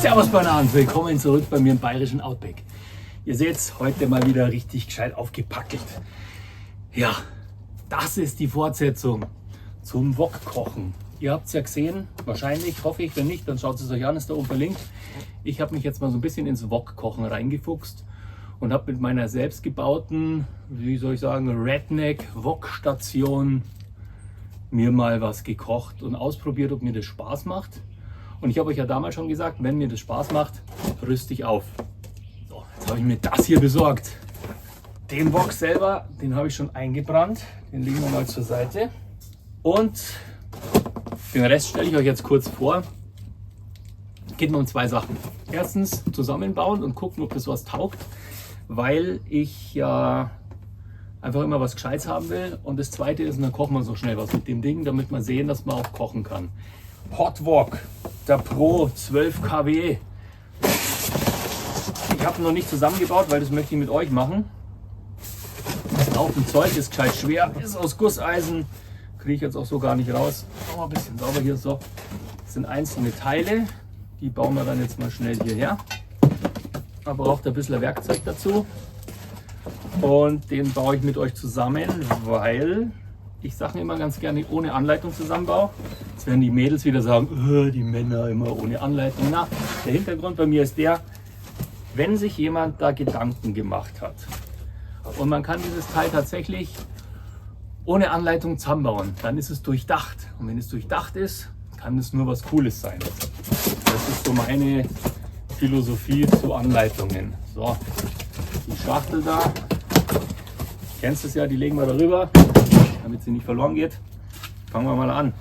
Servus Bananen, willkommen zurück bei mir im bayerischen Outback. Ihr seht heute mal wieder richtig gescheit aufgepackelt. Ja, das ist die Fortsetzung zum Wok-Kochen. Ihr habt es ja gesehen, wahrscheinlich, hoffe ich, wenn nicht, dann schaut es euch an, ist da oben verlinkt. Ich habe mich jetzt mal so ein bisschen ins Wok-Kochen reingefuchst und habe mit meiner selbstgebauten, wie soll ich sagen, Redneck-Wok-Station mir mal was gekocht und ausprobiert, ob mir das Spaß macht. Und ich habe euch ja damals schon gesagt, wenn mir das Spaß macht, rüste ich auf. So, jetzt habe ich mir das hier besorgt. Den Wok selber, den habe ich schon eingebrannt. Den legen wir mal zur Seite. Und den Rest stelle ich euch jetzt kurz vor. Geht mir um zwei Sachen. Erstens zusammenbauen und gucken, ob das was taugt, weil ich ja einfach immer was Gescheites haben will. Und das zweite ist, und dann kochen wir so schnell was mit dem Ding, damit wir sehen, dass man auch kochen kann. Hot Wok, der Pro 12 kW. Ich habe ihn noch nicht zusammengebaut, weil das möchte ich mit euch machen. Auch ein Zeug ist gescheit schwer, ist aus Gusseisen. Kriege ich jetzt auch so gar nicht raus. Machen wir ein bisschen sauber hier so. Das sind einzelne Teile, die bauen wir dann jetzt mal schnell hierher. Man braucht ein bisschen Werkzeug dazu. Und den baue ich mit euch zusammen, weil ich Sachen immer ganz gerne ohne Anleitung zusammenbaue. Jetzt werden die Mädels wieder sagen, die Männer immer ohne Anleitung. Na, der Hintergrund bei mir ist der, wenn sich jemand da Gedanken gemacht hat und man kann dieses Teil tatsächlich ohne Anleitung zusammenbauen, dann ist es durchdacht. Und wenn es durchdacht ist, kann es nur was Cooles sein. Das ist so meine Philosophie zu Anleitungen. So, die Schachtel da, du kennst es ja, die legen wir darüber, damit sie nicht verloren geht. Fangen wir mal an.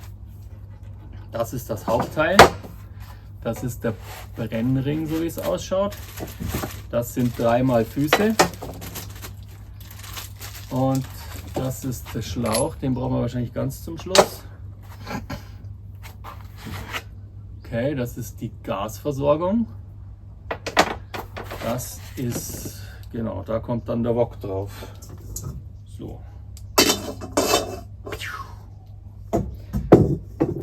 Das ist das Hauptteil. Das ist der Brennring, so wie es ausschaut. Das sind 3x Füße. Und das ist der Schlauch, den brauchen wir wahrscheinlich ganz zum Schluss. Okay, das ist die Gasversorgung. Das ist, genau, da kommt dann der Wok drauf. So.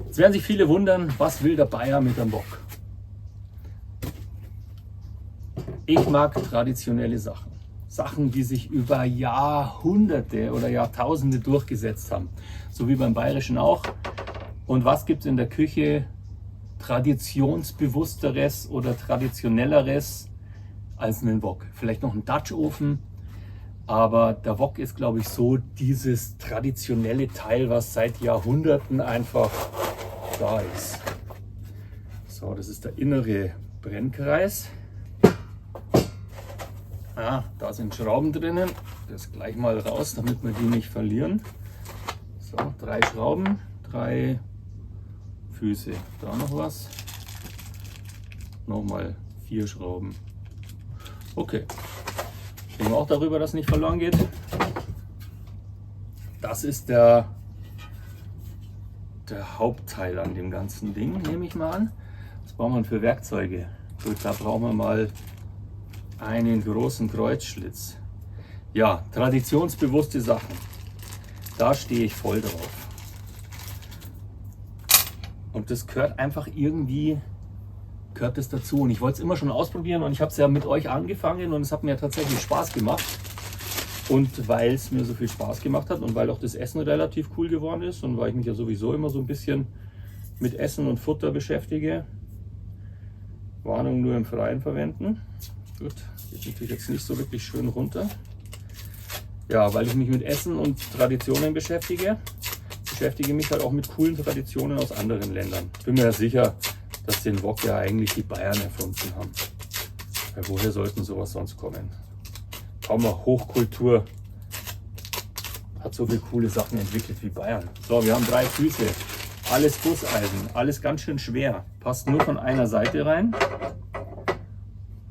Jetzt werden sich viele wundern, was will der Bayer mit dem Wok? Ich mag traditionelle Sachen. Sachen, die sich über Jahrhunderte oder Jahrtausende durchgesetzt haben. So wie beim Bayerischen auch. Und was gibt es in der Küche traditionsbewussteres oder traditionelleres als einen Wok? Vielleicht noch ein Dutch-Ofen. Aber der Wok ist, glaube ich, so dieses traditionelle Teil, was seit Jahrhunderten einfach da ist. So, das ist der innere Brennkreis. Da sind Schrauben drinnen. Das gleich mal raus, damit wir die nicht verlieren. So, 3 Schrauben, 3 Füße. Da noch was. Nochmal 4 Schrauben. Okay. Gehen wir auch darüber, dass nicht verloren geht. Das ist der Hauptteil an dem ganzen Ding, nehme ich mal an. Was brauchen wir für Werkzeuge? Gut, da brauchen wir mal einen großen Kreuzschlitz. Ja, traditionsbewusste Sachen. Da stehe ich voll drauf. Und das gehört einfach irgendwie, gehört das dazu. Und ich wollte es immer schon ausprobieren und ich habe es ja mit euch angefangen und es hat mir tatsächlich Spaß gemacht. Und weil es mir so viel Spaß gemacht hat und weil auch das Essen relativ cool geworden ist und weil ich mich ja sowieso immer so ein bisschen mit Essen und Futter beschäftige. Warnung, nur im Freien verwenden. Gut, geht natürlich jetzt nicht so wirklich schön runter. Ja, weil ich mich mit Essen und Traditionen beschäftige mich halt auch mit coolen Traditionen aus anderen Ländern. Ich bin mir ja sicher, dass den Wok ja eigentlich die Bayern erfunden haben. Weil woher sollten sowas sonst kommen? Kaum mal Hochkultur hat so viele coole Sachen entwickelt wie Bayern. So, wir haben 3 Füße. Alles Gusseisen, alles ganz schön schwer. Passt nur von einer Seite rein.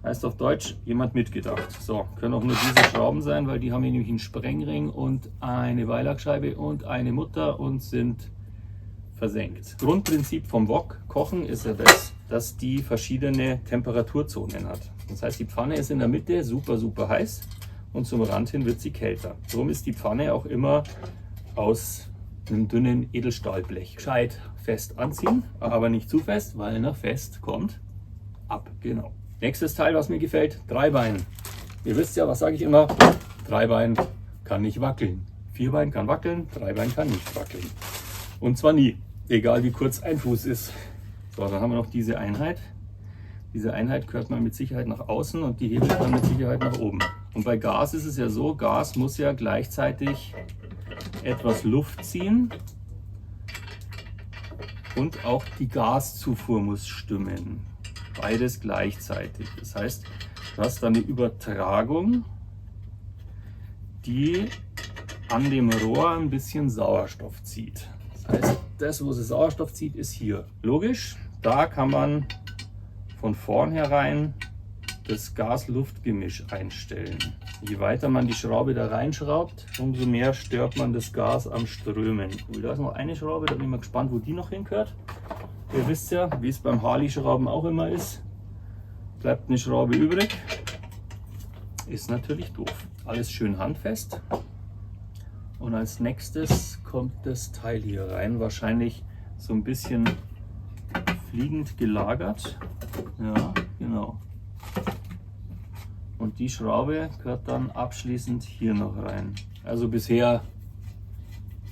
Heißt auf Deutsch, jemand mitgedacht. So, können auch nur diese Schrauben sein, weil die haben hier nämlich einen Sprengring und eine Beilagscheibe und eine Mutter und sind versenkt. Grundprinzip vom Wok kochen ist ja das, dass die verschiedene Temperaturzonen hat. Das heißt, die Pfanne ist in der Mitte super, super heiß und zum Rand hin wird sie kälter. Darum ist die Pfanne auch immer aus einem dünnen Edelstahlblech. Gescheit fest anziehen, aber nicht zu fest, weil nach fest kommt ab. Genau. Nächstes Teil, was mir gefällt, Dreibein. Ihr wisst ja, was sage ich immer? Dreibein kann nicht wackeln. Vierbein kann wackeln, Dreibein kann nicht wackeln. Und zwar nie, egal wie kurz ein Fuß ist. So, dann haben wir noch diese Einheit. Diese Einheit gehört mal mit Sicherheit nach außen und die Hebel dann mit Sicherheit nach oben. Und bei Gas ist es ja so, Gas muss ja gleichzeitig etwas Luft ziehen und auch die Gaszufuhr muss stimmen. Beides gleichzeitig. Das heißt, du hast dann eine Übertragung, die an dem Rohr ein bisschen Sauerstoff zieht. Das heißt, das, wo sie Sauerstoff zieht, ist hier. Logisch, da kann man von vornherein das Gas-Luft-Gemisch einstellen. Je weiter man die Schraube da reinschraubt, umso mehr stört man das Gas am Strömen. Cool, da ist noch eine Schraube, da bin ich mal gespannt, wo die noch hingehört. Ihr wisst ja, wie es beim Harley-Schrauben auch immer ist. Bleibt eine Schraube übrig. Ist natürlich doof. Alles schön handfest. Und als nächstes kommt das Teil hier rein. Wahrscheinlich so ein bisschen fliegend gelagert. Ja, genau. Und die Schraube gehört dann abschließend hier noch rein. Also bisher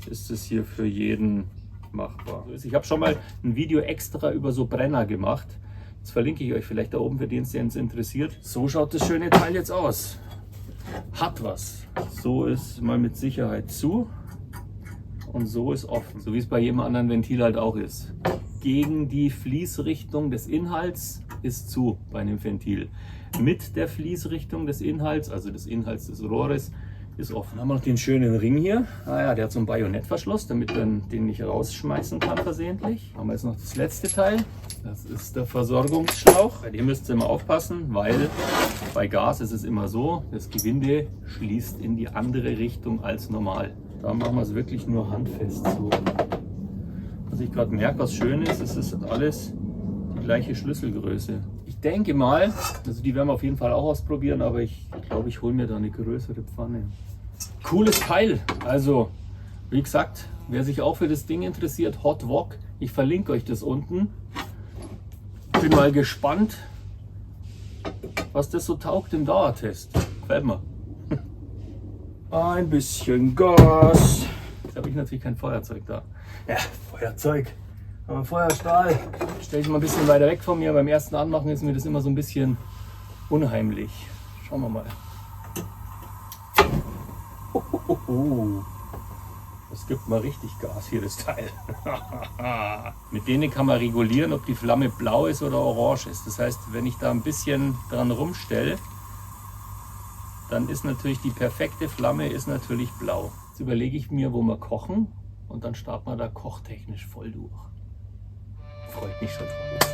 ist es hier für jeden machbar. Ich habe schon mal ein Video extra über so Brenner gemacht. Das verlinke ich euch vielleicht da oben, für den es interessiert. So schaut das schöne Teil jetzt aus. Hat was. So ist mal mit Sicherheit zu und so ist offen. So wie es bei jedem anderen Ventil halt auch ist. Gegen die Fließrichtung des Inhalts ist zu bei einem Ventil. Mit der Fließrichtung des Inhalts, also des Inhalts des Rohres, ist offen. Dann haben wir noch den schönen Ring hier. Ah ja, der hat so einen Bajonettverschluss, damit man den nicht rausschmeißen kann versehentlich. Haben wir jetzt noch das letzte Teil. Das ist der Versorgungsschlauch. Bei dem müsst ihr immer aufpassen, weil bei Gas ist es immer so, das Gewinde schließt in die andere Richtung als normal. Da machen wir es wirklich nur handfest so. Was ich gerade merke, was schön ist, es ist alles die gleiche Schlüsselgröße. Ich denke mal, also die werden wir auf jeden Fall auch ausprobieren, aber ich glaube, ich hole mir da eine größere Pfanne. Cooles Teil. Also, wie gesagt, wer sich auch für das Ding interessiert, Hot Wok, ich verlinke euch das unten. Bin mal gespannt, was das so taugt im Dauertest. Gefällt mir. Ein bisschen Gas. Jetzt habe ich natürlich kein Feuerzeug da. Ja, Feuerzeug. Aber Feuerstahl stelle ich mal ein bisschen weiter weg von mir. Beim ersten Anmachen ist mir das immer so ein bisschen unheimlich. Schauen wir mal. Das gibt mal richtig Gas hier, das Teil. Mit denen kann man regulieren, ob die Flamme blau ist oder orange ist. Das heißt, wenn ich da ein bisschen dran rumstelle, dann ist natürlich die perfekte Flamme ist natürlich blau. Jetzt überlege ich mir, wo wir kochen und dann starten wir da kochtechnisch voll durch. Freut mich schon drauf.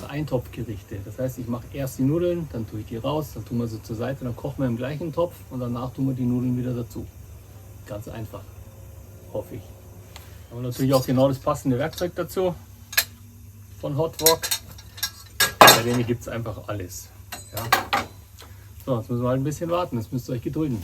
Eintopfgerichte. Das heißt, ich mache erst die Nudeln, dann tue ich die raus, dann tun wir sie zur Seite, dann kochen wir im gleichen Topf und danach tun wir die Nudeln wieder dazu. Ganz einfach, hoffe ich. Haben wir natürlich auch genau das passende Werkzeug dazu von Hot Wok. Bei denen gibt es einfach alles. Ja. So, jetzt müssen wir halt ein bisschen warten, das müsst ihr euch gedulden.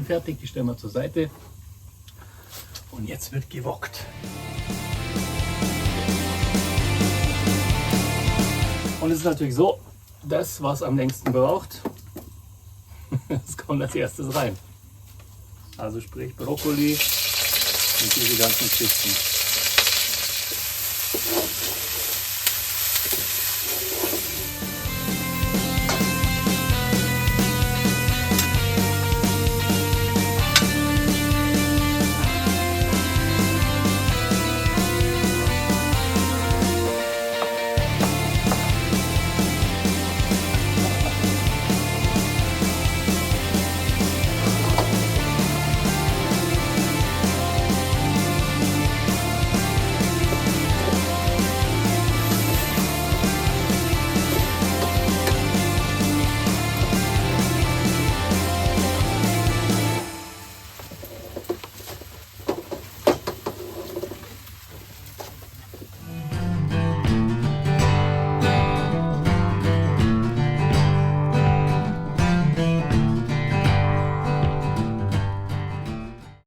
Fertig, die stellen wir zur Seite und jetzt wird gewockt. Und es ist natürlich so, das, was am längsten braucht, das kommt als erstes rein. Also sprich Brokkoli und diese ganzen Geschichten.